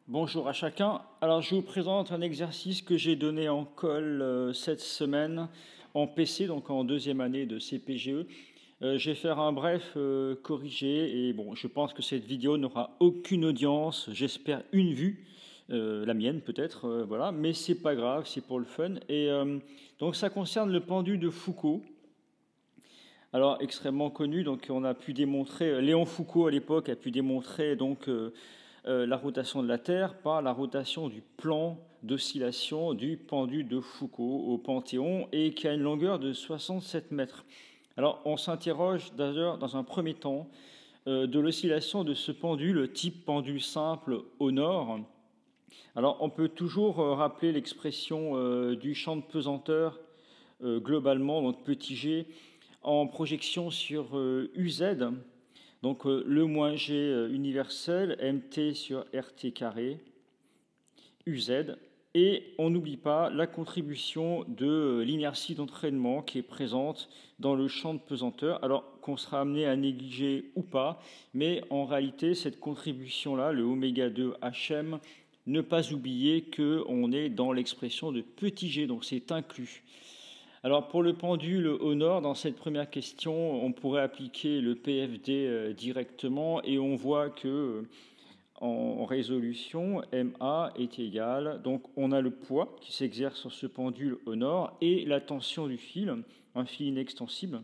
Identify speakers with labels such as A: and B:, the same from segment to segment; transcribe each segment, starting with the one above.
A: Bonjour à chacun. Alors, je vous présente un exercice que j'ai donné en colle cette semaine en PC, donc en deuxième année de CPGE. Je vais faire un bref corrigé et bon, je pense que cette vidéo n'aura aucune audience, j'espère une vue, la mienne peut-être, voilà, mais c'est pas grave, c'est pour le fun. Et donc ça concerne le pendu de Foucault. Alors extrêmement connu, donc on a pu démontrer, Léon Foucault à l'époque a pu démontrer donc la rotation de la Terre par la rotation du plan d'oscillation du pendu de Foucault au Panthéon et qui a une longueur de 67 mètres. Alors on s'interroge d'ailleurs dans un premier temps de l'oscillation de ce pendule type pendule simple au nord. Alors on peut toujours rappeler l'expression du champ de pesanteur globalement, donc petit g, en projection sur UZ, donc le moins g universel, mt sur rt carré, UZ, et on n'oublie pas la contribution de l'inertie d'entraînement qui est présente dans le champ de pesanteur, alors qu'on sera amené à négliger ou pas, mais en réalité, cette contribution-là, le oméga 2 Hm, ne pas oublier qu'on est dans l'expression de petit g, donc c'est inclus. Alors pour le pendule au nord, dans cette première question, on pourrait appliquer le PFD directement et on voit que en résolution, MA est égal, donc on a le poids qui s'exerce sur ce pendule au nord et la tension du fil, un fil inextensible.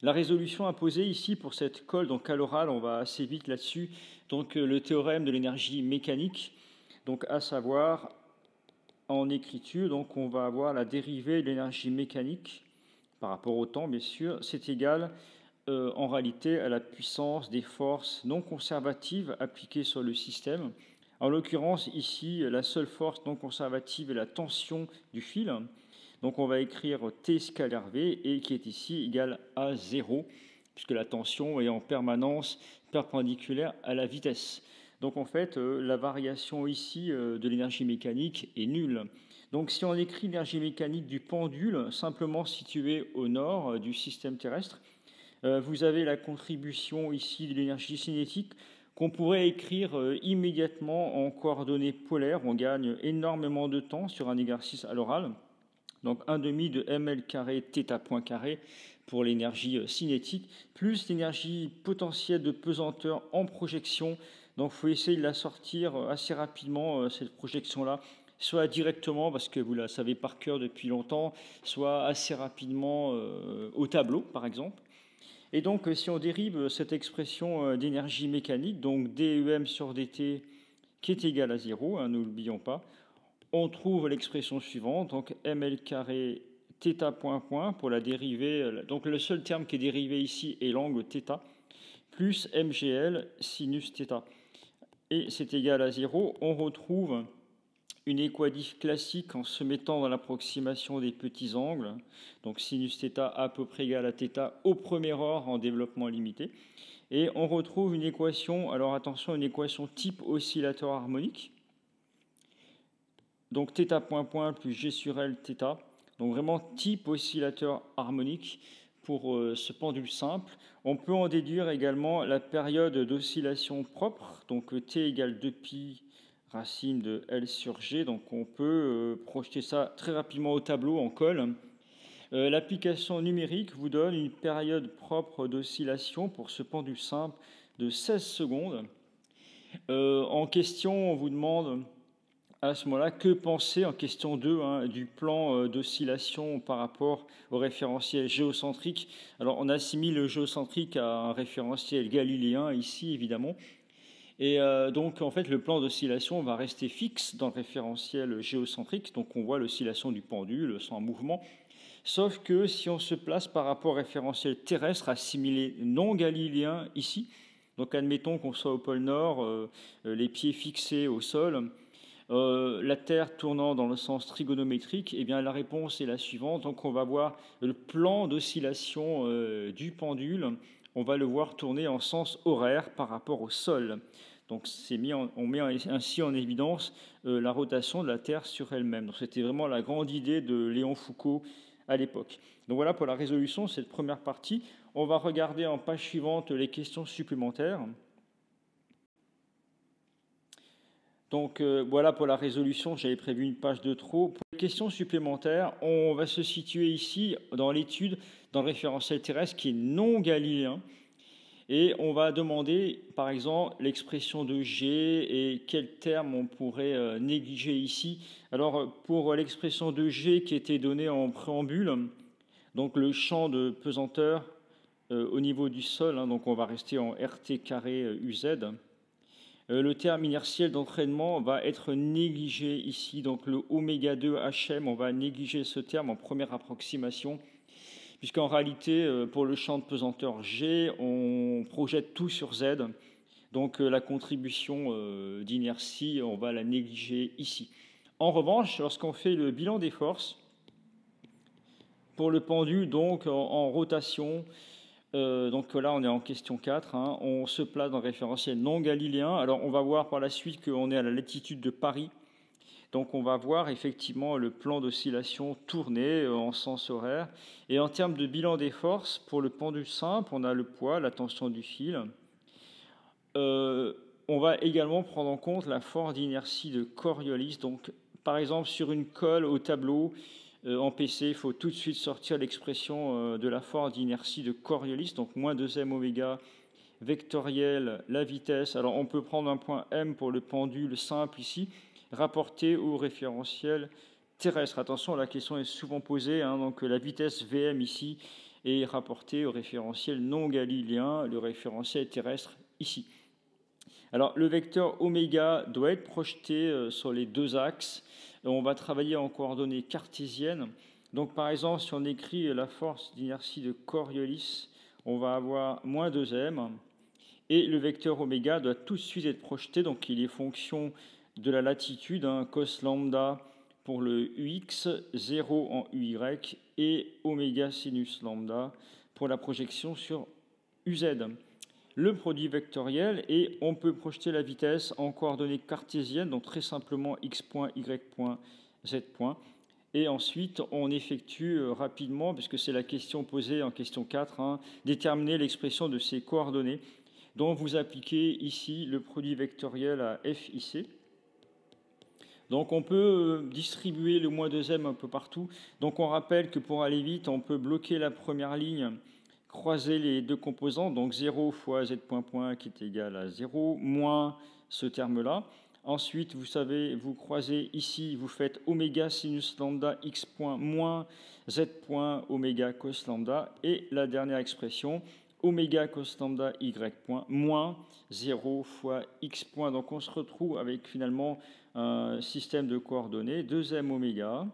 A: La résolution imposée ici pour cette colle, donc à l'oral, on va assez vite là-dessus, donc le théorème de l'énergie mécanique, donc à savoir en écriture, donc on va avoir la dérivée de l'énergie mécanique par rapport au temps, bien sûr, c'est égal en réalité à la puissance des forces non conservatives appliquées sur le système. En l'occurrence, ici, la seule force non conservative est la tension du fil. Donc on va écrire T scalaire V et qui est ici égal à 0, puisque la tension est en permanence perpendiculaire à la vitesse. Donc en fait, la variation ici de l'énergie mécanique est nulle. Donc si on écrit l'énergie mécanique du pendule simplement situé au nord du système terrestre, vous avez la contribution ici de l'énergie cinétique qu'on pourrait écrire immédiatement en coordonnées polaires. On gagne énormément de temps sur un exercice à l'oral. Donc 1 demi de ml carré θ point carré pour l'énergie cinétique, plus l'énergie potentielle de pesanteur en projection. Donc il faut essayer de la sortir assez rapidement, cette projection-là, soit directement, parce que vous la savez par cœur depuis longtemps, soit assez rapidement au tableau, par exemple. Et donc, si on dérive cette expression d'énergie mécanique, donc DEM sur dt qui est égal à 0, hein, ne l'oublions pas, on trouve l'expression suivante, donc ml carré θ point point pour la dérivée, donc le seul terme qui est dérivé ici est l'angle θ, plus mgl sinus θ. Et c'est égal à 0, on retrouve une équadif classique en se mettant dans l'approximation des petits angles, donc sinus θ à peu près égal à θ au premier ordre en développement limité. Et on retrouve une équation, alors attention, une équation type oscillateur harmonique, donc θ point point plus g sur L θ, donc vraiment type oscillateur harmonique pour ce pendule simple. On peut en déduire également la période d'oscillation propre, donc t égale 2pi racine de L sur G, donc on peut projeter ça très rapidement au tableau en colle. L'application numérique vous donne une période propre d'oscillation pour ce pendule simple de 16 secondes. En question, on vous demande à ce moment-là, que penser en question 2 hein, du plan d'oscillation par rapport au référentiel géocentrique? Alors, on assimile le géocentrique à un référentiel galiléen ici, évidemment. Et donc, en fait, le plan d'oscillation va rester fixe dans le référentiel géocentrique. Donc, on voit l'oscillation du pendule sans mouvement. Sauf que si on se place par rapport au référentiel terrestre assimilé non galiléen ici, donc admettons qu'on soit au pôle Nord, les pieds fixés au sol, la Terre tournant dans le sens trigonométrique, eh bien, la réponse est la suivante. Donc, on va voir le plan d'oscillation du pendule. On va le voir tourner en sens horaire par rapport au sol. Donc, on met ainsi en évidence la rotation de la Terre sur elle-même. Donc, c'était vraiment la grande idée de Léon Foucault à l'époque. Donc, voilà pour la résolution de cette première partie. On va regarder en page suivante les questions supplémentaires. Donc voilà pour la résolution, j'avais prévu une page de trop. Pour les questions supplémentaires, on va se situer ici dans l'étude, dans le référentiel terrestre qui est non galiléen. Et on va demander, par exemple, l'expression de G et quel terme on pourrait négliger ici. Alors, pour l'expression de G qui était donnée en préambule, donc le champ de pesanteur au niveau du sol, donc on va rester en RT carré UZ. Le terme inertiel d'entraînement va être négligé ici, donc le oméga 2 HM, on va négliger ce terme en première approximation, puisqu'en réalité, pour le champ de pesanteur G, on projette tout sur Z, donc la contribution d'inertie, on va la négliger ici. En revanche, lorsqu'on fait le bilan des forces, pour le pendule, donc en rotation, donc là, on est en question 4. On se place dans le référentiel non galiléen. Alors, on va voir par la suite qu'on est à la latitude de Paris. Donc, on va voir effectivement le plan d'oscillation tourner en sens horaire. Et en termes de bilan des forces, pour le pendule simple, on a le poids, la tension du fil. On va également prendre en compte la force d'inertie de Coriolis. Donc, par exemple, sur une colle au tableau, en PC, il faut tout de suite sortir l'expression de la force d'inertie de Coriolis, donc moins 2m oméga vectoriel, la vitesse. Alors on peut prendre un point M pour le pendule simple ici, rapporté au référentiel terrestre. Attention, la question est souvent posée, donc la vitesse Vm ici est rapportée au référentiel non galiléen, le référentiel terrestre ici. Alors le vecteur oméga doit être projeté sur les deux axes. On va travailler en coordonnées cartésiennes. Donc par exemple, si on écrit la force d'inertie de Coriolis, on va avoir moins 2m. Et le vecteur oméga doit tout de suite être projeté. Donc il est fonction de la latitude, cos lambda pour le UX, 0 en UY, et oméga sinus lambda pour la projection sur UZ. Le produit vectoriel, et on peut projeter la vitesse en coordonnées cartésiennes, donc très simplement x point, y point, z point. Et ensuite, on effectue rapidement, puisque c'est la question posée en question 4, déterminer l'expression de ces coordonnées, dont vous appliquez ici le produit vectoriel à FIC. Donc on peut distribuer le moins 2m un peu partout. Donc on rappelle que pour aller vite, on peut bloquer la première ligne, croiser les deux composantes, donc 0 fois z point point qui est égal à 0, moins ce terme-là. Ensuite, vous savez, vous croisez ici, vous faites oméga sinus lambda x point moins z point oméga cos lambda. Et la dernière expression, oméga cos lambda y point moins 0 fois x point. Donc on se retrouve avec finalement un système de coordonnées, 2m oméga,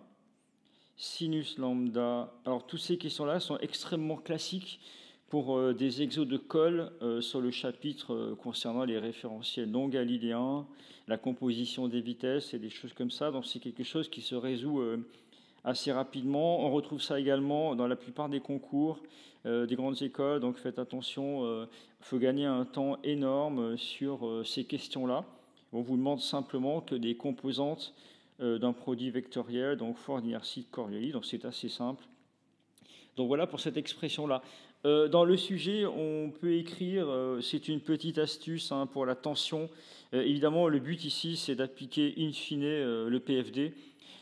A: sinus lambda. Alors, toutes ces questions-là sont extrêmement classiques pour des exos de colle sur le chapitre concernant les référentiels non galiléens, la composition des vitesses et des choses comme ça. Donc, c'est quelque chose qui se résout assez rapidement. On retrouve ça également dans la plupart des concours des grandes écoles. Donc, faites attention, il faut gagner un temps énorme sur ces questions-là. On vous demande simplement que des composantes d'un produit vectoriel, donc force d'inertie de Coriolis, donc c'est assez simple. Donc voilà pour cette expression-là. Dans le sujet, on peut écrire, c'est une petite astuce pour la tension. Évidemment, le but ici, c'est d'appliquer in fine le PFD.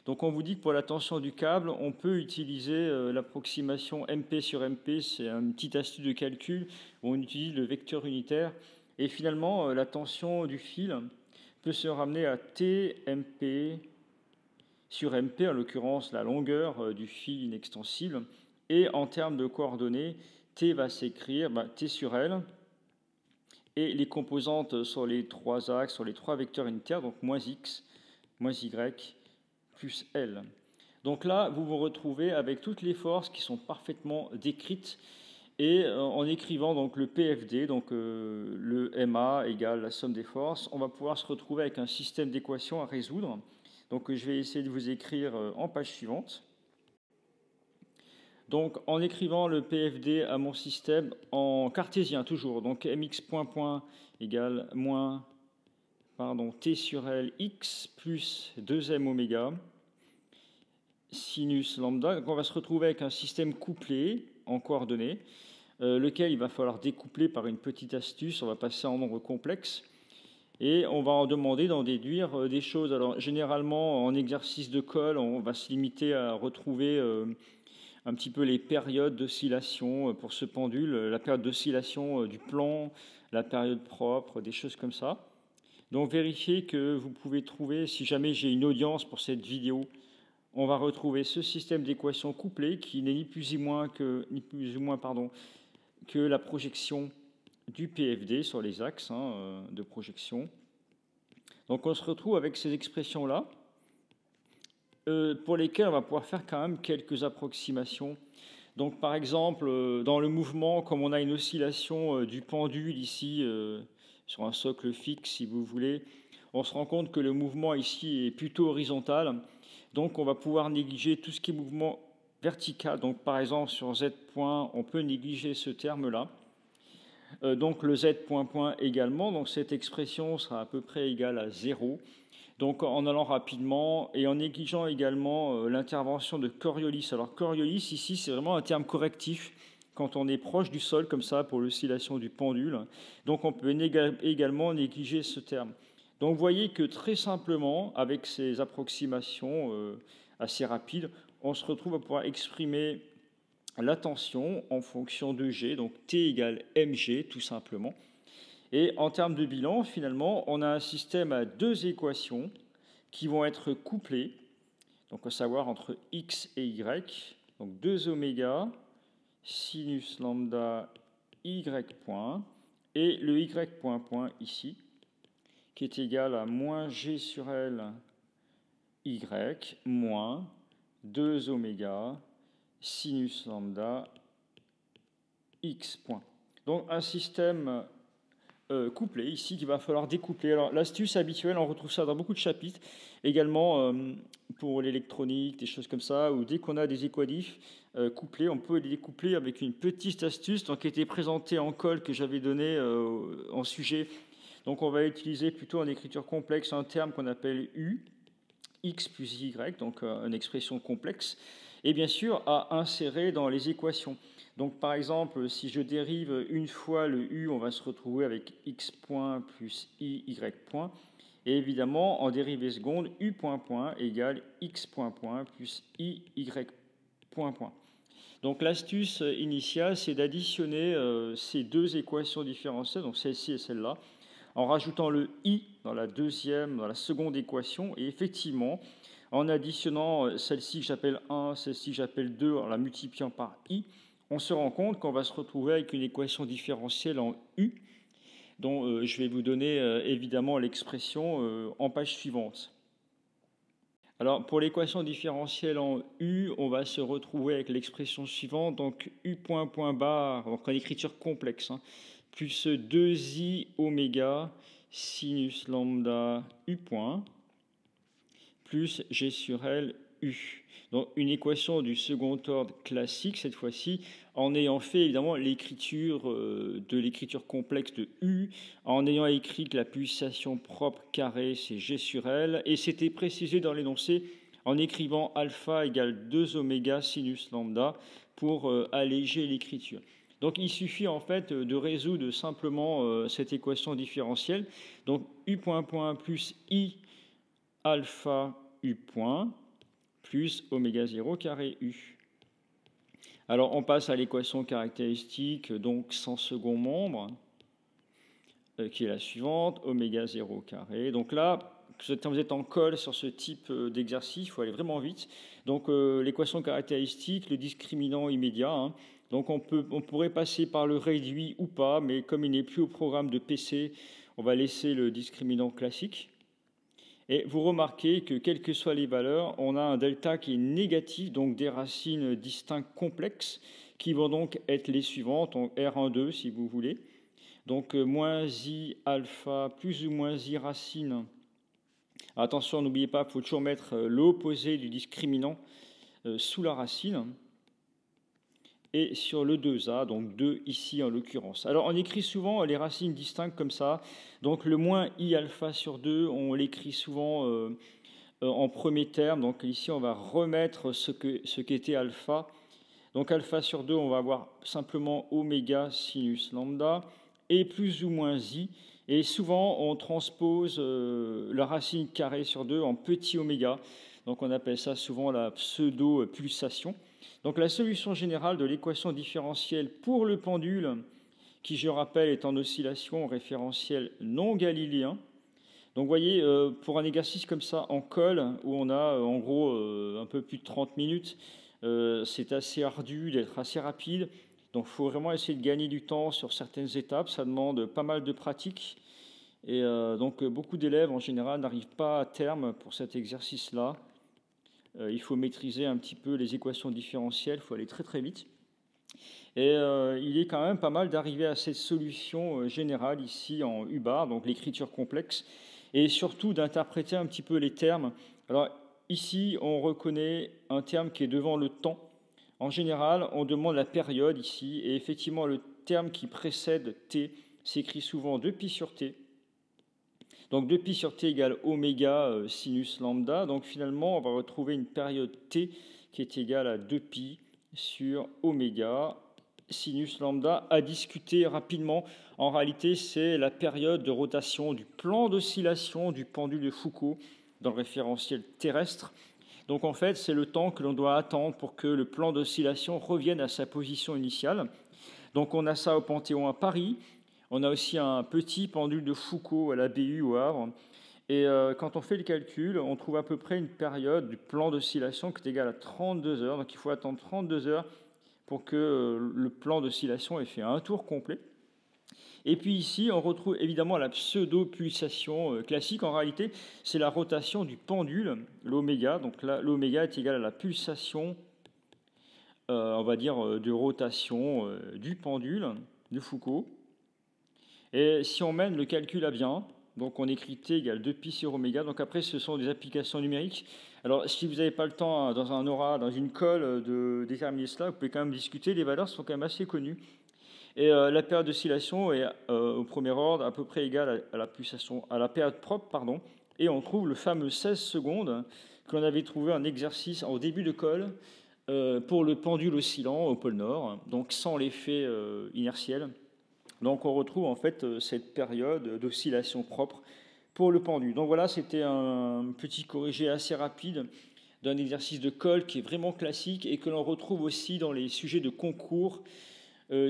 A: Donc on vous dit que pour la tension du câble, on peut utiliser l'approximation MP sur MP, c'est une petite astuce de calcul où on utilise le vecteur unitaire. Et finalement, la tension du fil peut se ramener à TMP sur MP, en l'occurrence la longueur du fil inextensible. Et en termes de coordonnées, T va s'écrire T sur L. Et les composantes sur les trois axes, sur les trois vecteurs unitaires, donc moins X, moins Y, plus L. Donc là, vous vous retrouvez avec toutes les forces qui sont parfaitement décrites. Et en écrivant donc le PFD, donc le MA égale la somme des forces, on va pouvoir se retrouver avec un système d'équations à résoudre. Donc je vais essayer de vous écrire en page suivante. Donc en écrivant le PFD à mon système en cartésien toujours, donc mx point point égale moins T sur L x plus 2m oméga sinus lambda. Donc on va se retrouver avec un système couplé en coordonnées, lequel il va falloir découpler par une petite astuce. On va passer en nombre complexe. Et on va en demander d'en déduire des choses. Alors généralement, en exercice de colle, on va se limiter à retrouver un petit peu les périodes d'oscillation pour ce pendule, la période d'oscillation du plan, la période propre, des choses comme ça. Donc vérifiez que vous pouvez trouver, si jamais j'ai une audience pour cette vidéo, on va retrouver ce système d'équations couplées qui n'est ni plus ni moins que la projection du PFD sur les axes de projection. Donc on se retrouve avec ces expressions-là, pour lesquelles on va pouvoir faire quand même quelques approximations. Donc par exemple, dans le mouvement, comme on a une oscillation du pendule ici, sur un socle fixe si vous voulez, on se rend compte que le mouvement ici est plutôt horizontal. Donc on va pouvoir négliger tout ce qui est mouvement vertical. Donc par exemple sur Z point, on peut négliger ce terme-là. Donc le Z point point également, donc cette expression sera à peu près égale à 0. Donc en allant rapidement et en négligeant également l'intervention de Coriolis. Alors Coriolis ici c'est vraiment un terme correctif quand on est proche du sol comme ça pour l'oscillation du pendule. Donc on peut également négliger ce terme. Donc vous voyez que très simplement avec ces approximations assez rapides, on se retrouve à pouvoir exprimer la tension en fonction de G, donc T égale mg tout simplement. Et en termes de bilan, finalement, on a un système à deux équations qui vont être couplées, donc à savoir entre x et y, donc 2 oméga sinus lambda y point, et le y point point ici, qui est égal à moins g sur L y moins 2 oméga sinus lambda x point. Donc un système couplé ici qu'il va falloir découpler. Alors l'astuce habituelle, on retrouve ça dans beaucoup de chapitres, également pour l'électronique, des choses comme ça, où dès qu'on a des équadifs couplés, on peut les découpler avec une petite astuce donc, qui était présentée en colle que j'avais donné en sujet. Donc on va utiliser plutôt en écriture complexe un terme qu'on appelle U, x plus y, donc une expression complexe, et bien sûr à insérer dans les équations. Donc par exemple, si je dérive une fois le u, on va se retrouver avec x point plus y point, et évidemment en dérivée seconde, u point point égale x point point plus y point point. Donc l'astuce initiale, c'est d'additionner ces deux équations différentielles, donc celle-ci et celle-là, en rajoutant le i dans la seconde équation, et effectivement, en additionnant celle-ci que j'appelle 1, celle-ci que j'appelle 2, en la multipliant par i, on se rend compte qu'on va se retrouver avec une équation différentielle en u, dont je vais vous donner évidemment l'expression en page suivante. Alors pour l'équation différentielle en u, on va se retrouver avec l'expression suivante, donc u point point bar, donc en écriture complexe, plus 2i oméga sinus lambda u point, plus g sur L u. Donc une équation du second ordre classique, cette fois-ci, en ayant fait évidemment l'écriture de l'écriture complexe de u, en ayant écrit que la pulsation propre carrée, c'est g sur L, et c'était précisé dans l'énoncé en écrivant alpha égale 2 oméga sinus lambda pour alléger l'écriture. Donc il suffit en fait de résoudre simplement cette équation différentielle. Donc u point point plus i alpha u point plus oméga 0 carré u. Alors on passe à l'équation caractéristique, donc sans second membre, qui est la suivante, oméga 0 carré. Donc là, quand vous êtes en colle sur ce type d'exercice, il faut aller vraiment vite. Donc l'équation caractéristique, le discriminant immédiat, donc on pourrait passer par le réduit ou pas, mais comme il n'est plus au programme de PC, on va laisser le discriminant classique. Et vous remarquez que quelles que soient les valeurs, on a un delta qui est négatif, donc des racines distinctes complexes, qui vont donc être les suivantes, donc R12 si vous voulez. Donc moins i alpha plus ou moins i racine. Attention, n'oubliez pas, il faut toujours mettre l'opposé du discriminant sous la racine. Et sur le 2a, donc 2 ici en l'occurrence. Alors on écrit souvent les racines distinctes comme ça. Donc le moins i alpha sur 2, on l'écrit souvent en premier terme. Donc ici on va remettre ce qu'était alpha. Donc alpha sur 2, on va avoir simplement oméga sinus lambda et plus ou moins i. Et souvent, on transpose la racine carrée sur 2 en petit oméga. Donc on appelle ça souvent la pseudo-pulsation. Donc la solution générale de l'équation différentielle pour le pendule, qui je rappelle est en oscillation référentielle non galiléen. Donc vous voyez, pour un exercice comme ça en colle, où on a en gros un peu plus de 30 minutes, c'est assez ardu d'être assez rapide. Donc il faut vraiment essayer de gagner du temps sur certaines étapes, ça demande pas mal de pratique. Et donc beaucoup d'élèves en général n'arrivent pas à terme pour cet exercice-là. Il faut maîtriser un petit peu les équations différentielles, il faut aller très très vite. Et il est quand même pas mal d'arriver à cette solution générale ici en U-bar, donc l'écriture complexe, et surtout d'interpréter un petit peu les termes. Alors ici, on reconnaît un terme qui est devant le temps. En général, on demande la période ici, et effectivement, le terme qui précède t s'écrit souvent 2π sur t. Donc 2π sur t égale oméga sinus lambda. Donc finalement, on va retrouver une période t qui est égale à 2π sur oméga sinus lambda. À discuter rapidement. En réalité, c'est la période de rotation du plan d'oscillation du pendule de Foucault dans le référentiel terrestre. Donc en fait, c'est le temps que l'on doit attendre pour que le plan d'oscillation revienne à sa position initiale. Donc on a ça au Panthéon à Paris. On a aussi un petit pendule de Foucault à la BU au Havre. Et quand on fait le calcul, on trouve à peu près une période du plan d'oscillation qui est égale à 32 heures. Donc il faut attendre 32 heures pour que le plan d'oscillation ait fait un tour complet. Et puis ici, on retrouve évidemment la pseudo-pulsation classique. En réalité, c'est la rotation du pendule, l'oméga. Donc là, l'oméga est égal à la pulsation, on va dire, de rotation du pendule de Foucault. Et si on mène le calcul à bien, donc on écrit t égale 2π sur oméga. Donc après, ce sont des applications numériques. Alors, si vous n'avez pas le temps, dans un aura, dans une colle, de déterminer cela, vous pouvez quand même discuter. Les valeurs sont quand même assez connues. Et la période d'oscillation est au premier ordre à peu près égale à la pulsation, à la période propre, pardon. Et on trouve le fameux 16 secondes que l'on avait trouvé en exercice en début de colle pour le pendule oscillant au pôle Nord, donc sans l'effet inertiel. Donc on retrouve en fait cette période d'oscillation propre pour le pendule. Donc voilà, c'était un petit corrigé assez rapide d'un exercice de colle qui est vraiment classique et que l'on retrouve aussi dans les sujets de concours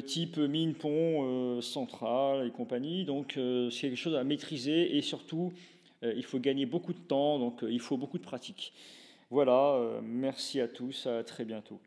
A: type mine, pont, centrale et compagnie. Donc c'est quelque chose à maîtriser et surtout il faut gagner beaucoup de temps, donc il faut beaucoup de pratique. Voilà, merci à tous, à très bientôt.